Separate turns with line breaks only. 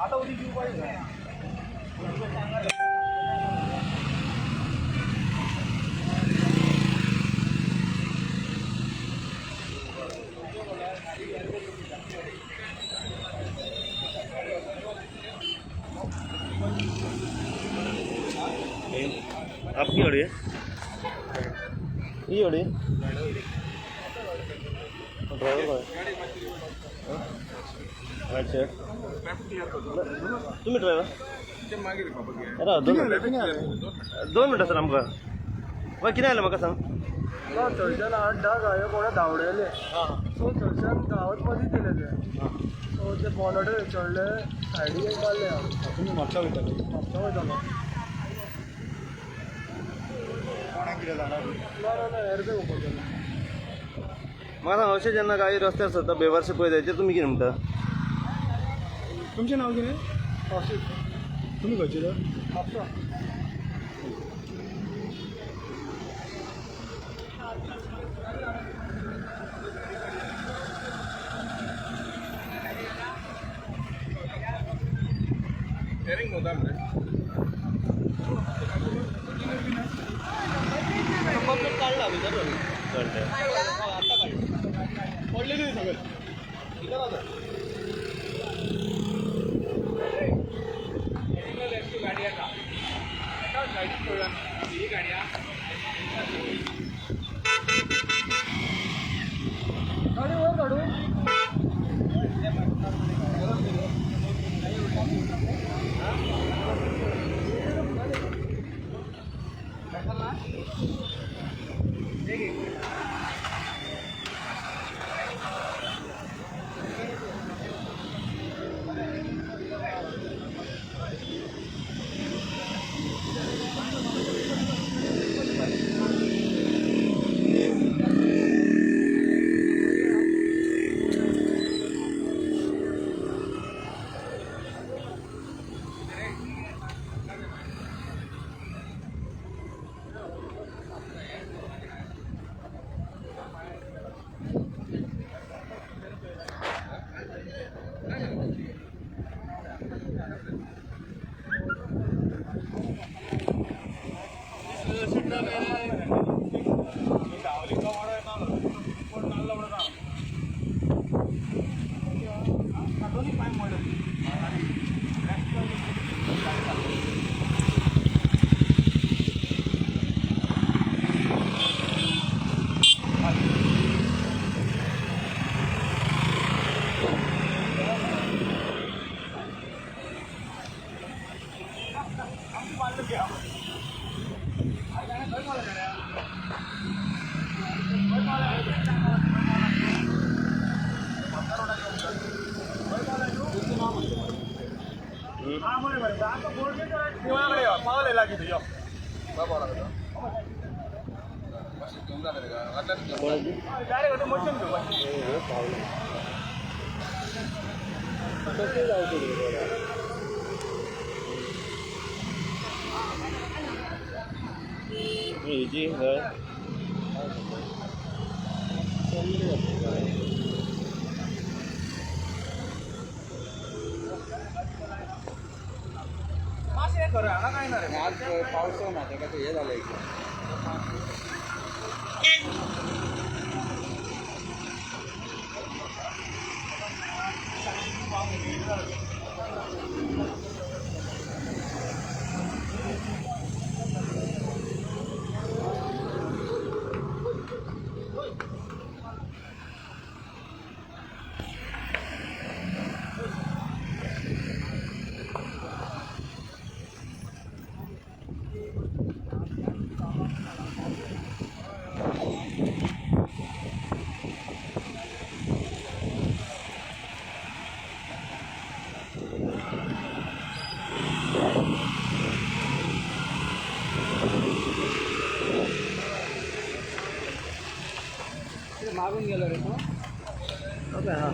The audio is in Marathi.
आता उडी घेऊ पाहिजे
आपकी गाड़ी है ये गाड़ी ड्राइवर अच्छा तुम्ही ड्रायव्हर अरे दोन मिनटं सर आमकां बाय कितें जालें म्हाका सांग
थंयच्यान 8-10 गायो कोणा धांवडयले सो थंयच्यान गांवांत मदीं केले ते सो ते बोनडे चडले सायडीक एक मारले तुमी म्हापसा वयताले
म्हाका सांग अशें जेन्ना गायी रस्त्यार सरता बेवारशे पळय तेचेर तुमी कितें म्हणटा
तुमचें नांव कितें कौशीक तुमी खंयचे तर म्हापसा हेरिंग होता मरे कंप्लीट काढला भितर
कळ्ळें
आता काढ पडलेली सगळं इथं राहतं गाडी आता गाडी सोडा ही गाडी गाडी वर काढू
जी है
आज पाऊस ना त्याला हे झालं मागून गेलो रे तो ओके हां